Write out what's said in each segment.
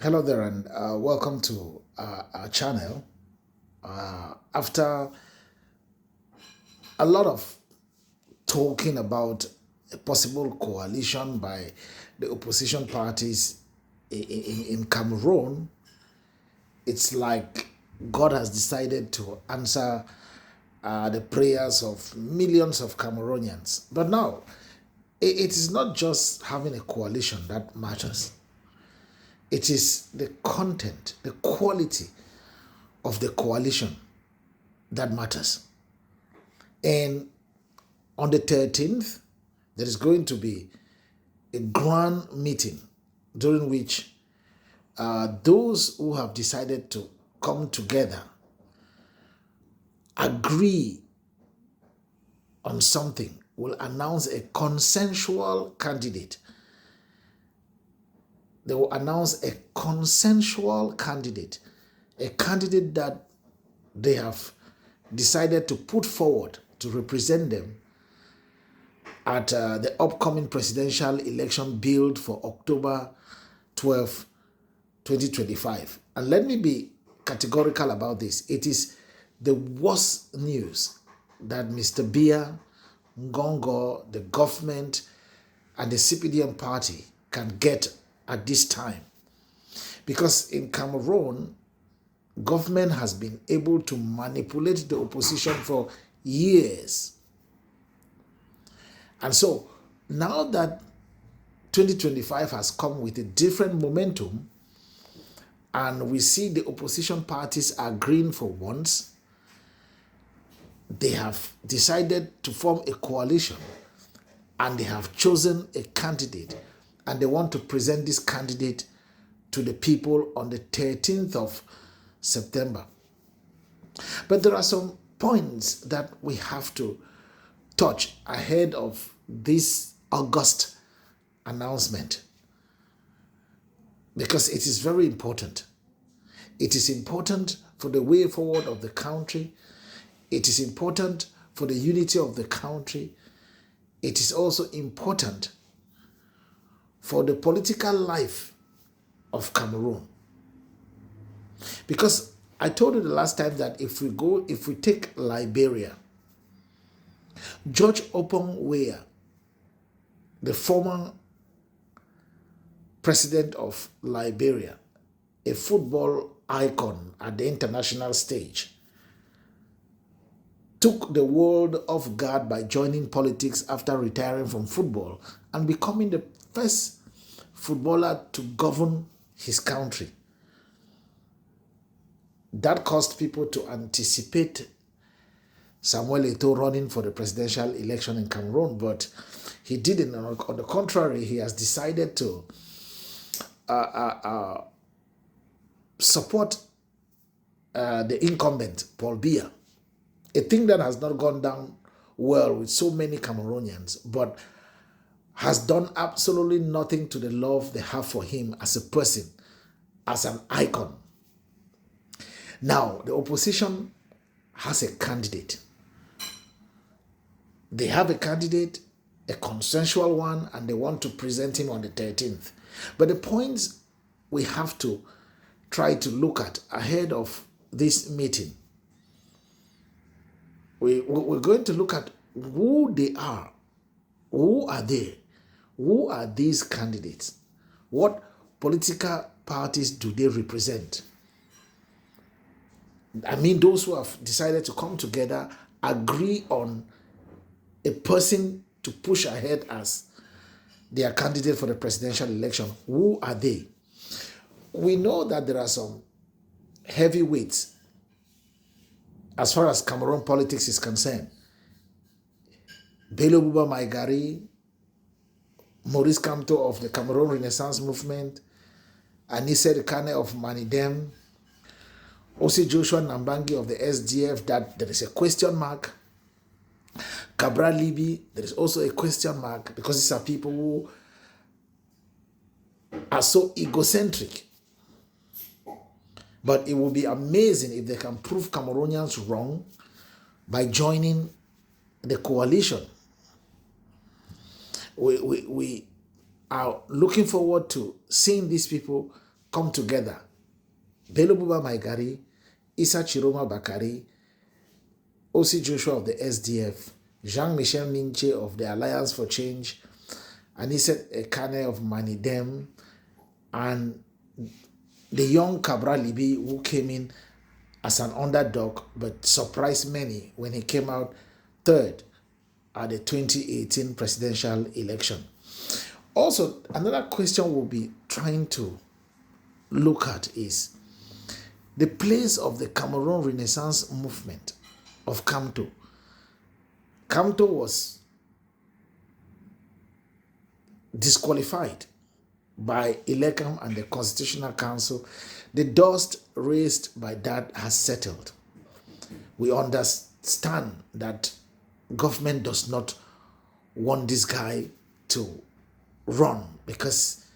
Hello there, and welcome to our channel. After a lot of talking about a possible coalition by the opposition parties in Cameroon, it's like God has decided to answer the prayers of millions of Cameroonians. But now, it is not just having a coalition that matters. It is the content, the quality of the coalition that matters. And on the 13th, there is going to be a grand meeting during which those who have decided to come together agree on something will announce a consensual candidate. They will announce a consensual candidate, a candidate that they have decided to put forward to represent them at the upcoming presidential election billed for October 12, 2025. And let me be categorical about this. It is the worst news that Mr. Biya, Ngongo, the government, and the CPDM party can get at this time. Because in Cameroon, government has been able to manipulate the opposition for years. And so now that 2025 has come with a different momentum, and we see the opposition parties agreeing for once, they have decided to form a coalition and they have chosen a candidate, and they want to present this candidate to the people on the 13th of September. But there are some points that we have to touch ahead of this August announcement, because it is very important. It is important for the way forward of the country. It is important for the unity of the country. It is also important for the political life of Cameroon. Because I told you the last time that if we take Liberia, George Oppong Weah, the former president of Liberia, a football icon at the international stage, took the world off guard by joining politics after retiring from football and becoming the first footballer to govern his country. That caused people to anticipate Samuel Eto'o running for the presidential election in Cameroon, but he didn't. On the contrary, he has decided to support the incumbent, Paul Biya, a thing that has not gone down well with so many Cameroonians, but has done absolutely nothing to the love they have for him as a person, as an icon. Now, the opposition has a candidate. They have a candidate, a consensual one, and they want to present him on the 13th. But the points we have to try to look at ahead of this meeting, we're going to look at who they are. Who are they? Who are these candidates? What political parties do they represent? I mean, those who have decided to come together, agree on a person to push ahead as their candidate for the presidential election. Who are they? We know that there are some heavyweights as far as Cameroon politics is concerned. Bello Buba Maigari, Maurice Kamto of the Cameroon Renaissance Movement, Anise Kane of Manidem, Osi Joshua Nambangi of the SDF, that there is a question mark. Cabral Libi, there is also a question mark, because these are people who are so egocentric. But it will be amazing if they can prove Cameroonians wrong by joining the coalition. We are looking forward to seeing these people come together. Bello Buba Maigari, Issa Chiroma Bakari, O.C. Joshua of the SDF, Jean-Michel Ninche of the Alliance for Change, Aniset Ekane of Manidem, and the young Cabral Libi, who came in as an underdog but surprised many when he came out third at the 2018 presidential election. Also, another question we'll be trying to look at is the place of the Cameroon Renaissance movement of Kamto. Kamto was disqualified by Elecam and the Constitutional Council. The dust raised by that has settled. We understand that government does not want this guy to run because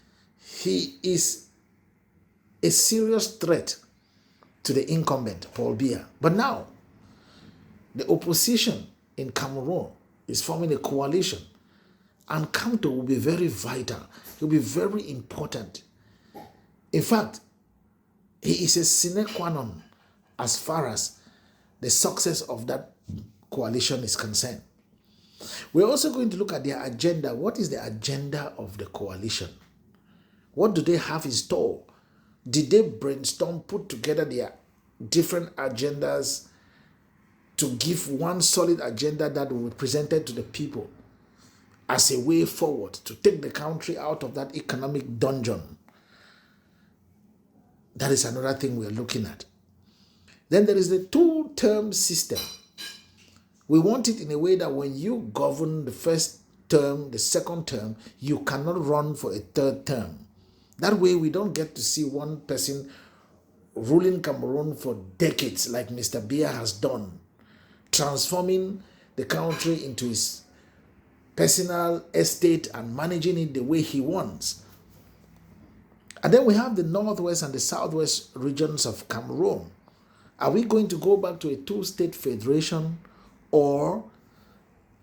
he is a serious threat to the incumbent, Paul Biya. But now, the opposition in Cameroon is forming a coalition, and Kamto will be very vital. He will be very important. In fact, he is a sine qua non as far as the success of that coalition is concerned. We're also going to look at their agenda. What is the agenda of the coalition? What do they have in store? Did they brainstorm, put together their different agendas to give one solid agenda that will be presented to the people as a way forward to take the country out of that economic dungeon? That is another thing we're looking at. Then there is the two-term system. We want it in a way that when you govern the first term, the second term, you cannot run for a third term. That way we don't get to see one person ruling Cameroon for decades like Mr. Biya has done, transforming the country into his personal estate and managing it the way he wants. And then we have the northwest and the southwest regions of Cameroon. Are we going to go back to a two-state federation, or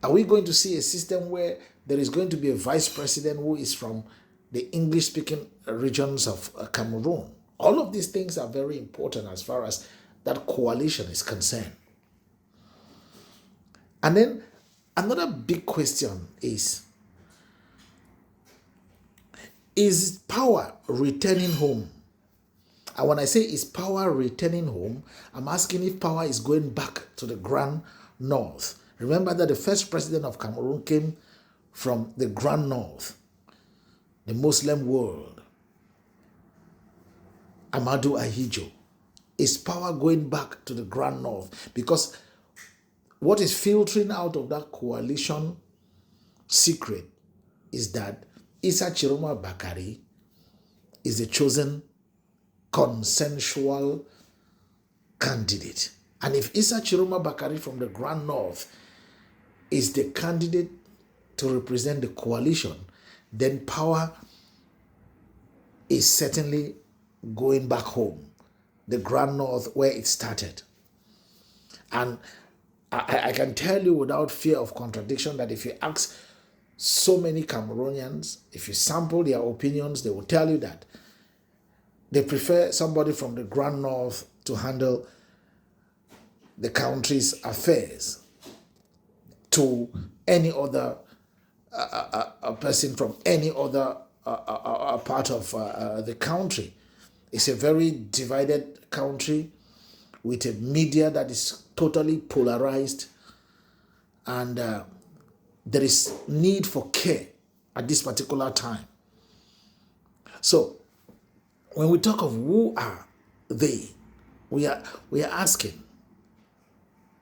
are we going to see a system where there is going to be a vice president who is from the English-speaking regions of Cameroon? All of these things are very important as far as that coalition is concerned. And then another big question is power returning home? And when I say is power returning home, I'm asking if power is going back to the Grand North. Remember that the first president of Cameroon came from the Grand North, the Muslim world, Amadou Ahidjo. Is power going back to the Grand North? Because what is filtering out of that coalition secret is that Issa Chiroma Bakari is the chosen consensual candidate. And if Issa Chiroma Bakari from the Grand North is the candidate to represent the coalition, then power is certainly going back home, the Grand North where it started. And I can tell you without fear of contradiction that if you ask so many Cameroonians, if you sample their opinions, they will tell you that they prefer somebody from the Grand North to handle the country's affairs to any other a person from any other part of the country. It's a very divided country with a media that is totally polarized, and there is need for care at this particular time. So when we talk of who are they, we are asking.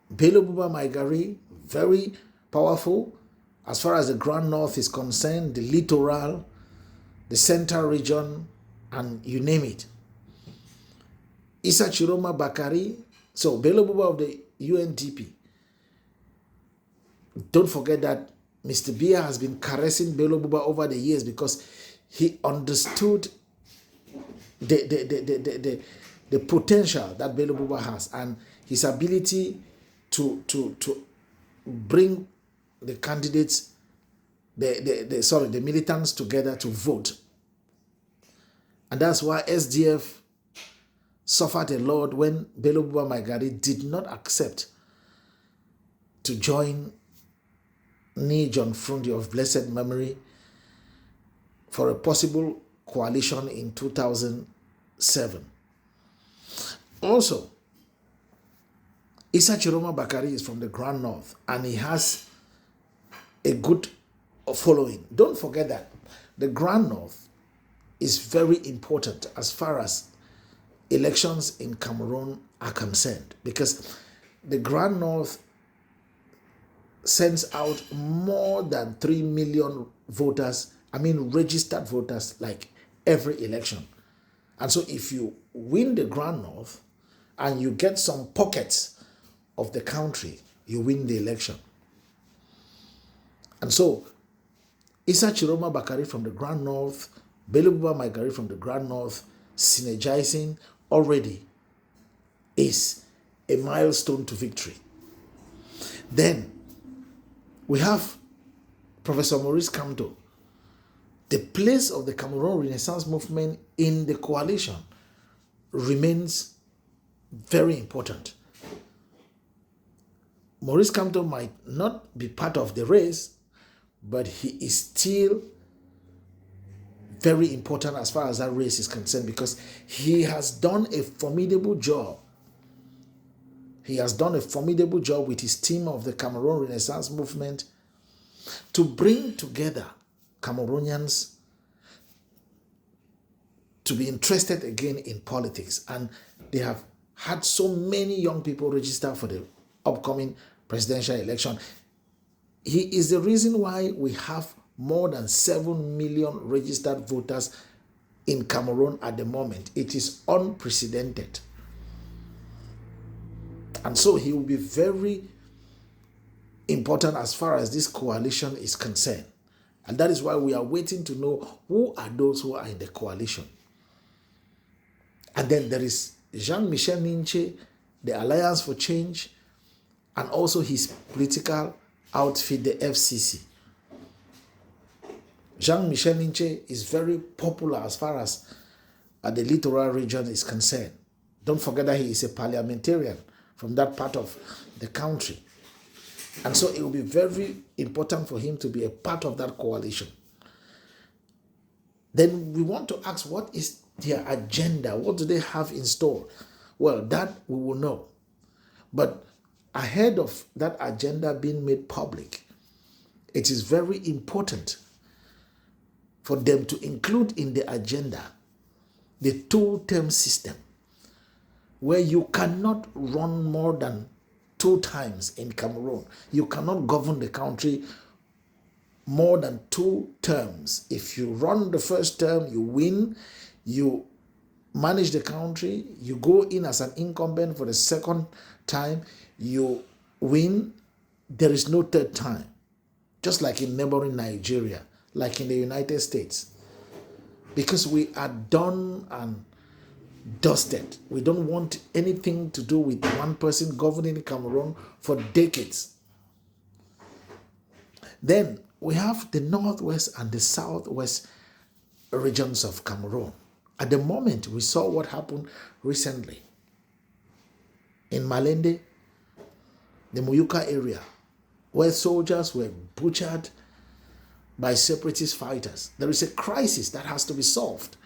Bello Buba Maigari, very powerful as far as the Grand North is concerned, the littoral, the central region, and you name it. Issa Chiroma Bakari, so Bello Buba of the UNDP. Don't forget that Mr. Biya has been caressing Bello Buba over the years because he understood the potential that Bello Buba has and his ability to bring the candidates, the militants together to vote. And that's why SDF suffered a lot when Bello Buba Maigari did not accept to join Ni John Frundi of blessed memory for a possible coalition in 2007. Also, Issa Chiroma Bakari is from the Grand North and he has a good following. Don't forget that the Grand North is very important as far as elections in Cameroon are concerned, because the Grand North sends out more than 3 million voters, registered voters, like every election. And so if you win the Grand North and you get some pockets of the country, you win the election. And so Issa Chiroma Bakari from the Grand North, Bello Buba Maigari from the Grand North, synergizing already is a milestone to victory. Then we have Professor Maurice Kamto. The place of the Cameroon Renaissance movement in the coalition remains very important. Maurice Kamto might not be part of the race, but he is still very important as far as that race is concerned, because he has done a formidable job. He has done a formidable job with his team of the Cameroon Renaissance movement to bring together Cameroonians to be interested again in politics. And they have had so many young people register for the upcoming presidential election. He is the reason why we have more than 7 million registered voters in Cameroon at the moment. It is unprecedented. And so he will be very important as far as this coalition is concerned. And that is why we are waiting to know who are those who are in the coalition. And then there is Jean-Michel Ninche, the Alliance for Change, and also his political outfit, the FCC. Jean-Michel Ninche is very popular as far as the littoral region is concerned. Don't forget that he is a parliamentarian from that part of the country. And so it will be very important for him to be a part of that coalition. Then we want to ask, what is their agenda? What do they have in store? Well, that we will know. But ahead of that agenda being made public, it is very important for them to include in the agenda the two-term system, where you cannot run more than 2 times in Cameroon. You cannot govern the country more than 2 terms. If you run the first term, you win, you manage the country, you go in as an incumbent for the second time, you win, there is no third time. Just like in neighboring Nigeria, like in the United States. Because we are done and dusted. We don't want anything to do with one person governing Cameroon for decades. Then we have the northwest and the southwest regions of Cameroon. At the moment, we saw what happened recently in Malende, the Muyuka area, where soldiers were butchered by separatist fighters. There is a crisis that has to be solved.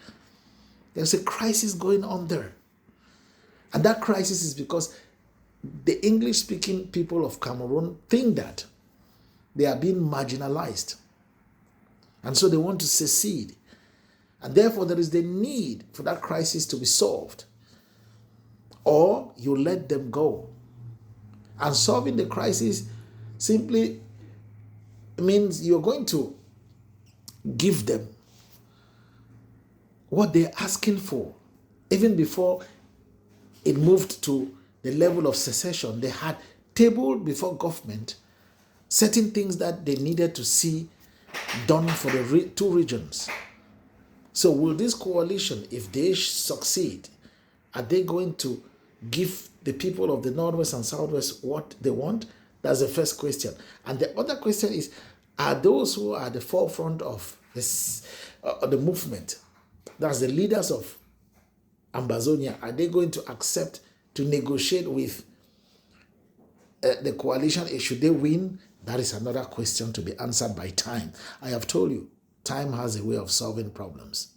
There's a crisis going on there. And that crisis is because the English-speaking people of Cameroon think that they are being marginalized. And so they want to secede. And therefore, there is the need for that crisis to be solved. Or you let them go. And solving the crisis simply means you're going to give them what they're asking for. Even before it moved to the level of secession, they had tabled before government certain things that they needed to see done for the 2 regions. So will this coalition, if they succeed, are they going to give the people of the Northwest and Southwest what they want? That's the first question. And the other question is, are those who are at the forefront of this, the movement, that's the leaders of Ambazonia, are they going to accept to negotiate with the coalition? Should they win? That is another question to be answered by time. I have told you, time has a way of solving problems.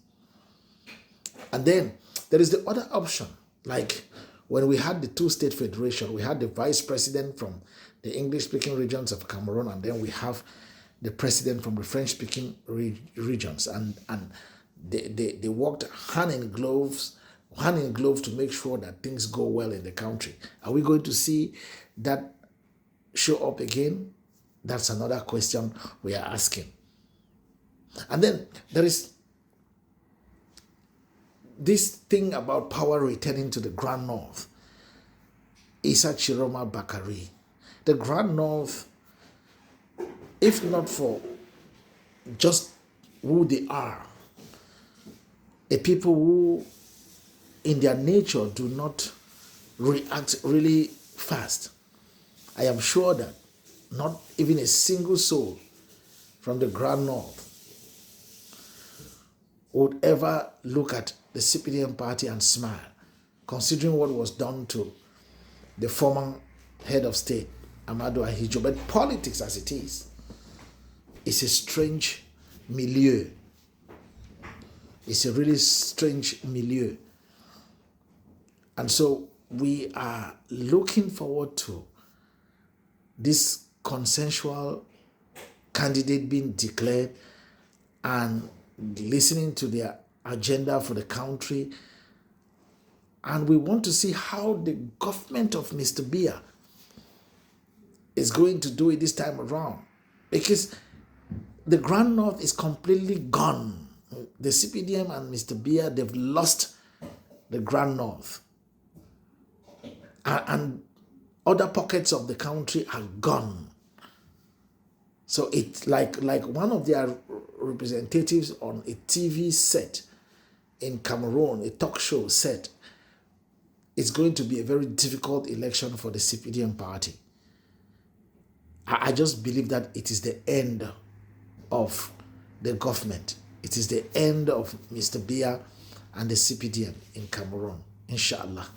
And then there is the other option, like when we had the two-state federation, we had the vice president from the English-speaking regions of Cameroon, and then we have the president from the French-speaking regions, and they worked hand in glove to make sure that things go well in the country. Are we going to see that show up again? That's another question we are asking. And then there is this thing about power returning to the Grand North. Issa Chiroma Bakari. The Grand North, if not for just who they are, a people who in their nature do not react really fast, I am sure that not even a single soul from the Grand North would ever look at the CPDM party and smile, considering what was done to the former head of state, Amadou Ahidjo. But politics as it is a strange milieu. It's a really strange milieu. And so we are looking forward to this consensual candidate being declared and listening to their agenda for the country. And we want to see how the government of Mr. Biya is going to do it this time around. Because the Grand North is completely gone. The CPDM and Mr. Biya, they've lost the Grand North. And other pockets of the country are gone. So it's like one of their representatives on a TV set in Cameroon, a talk show set, it's going to be a very difficult election for the CPDM party. I just believe that it is the end of the government. It is the end of Mr. Biya and the CPDM in Cameroon, inshallah.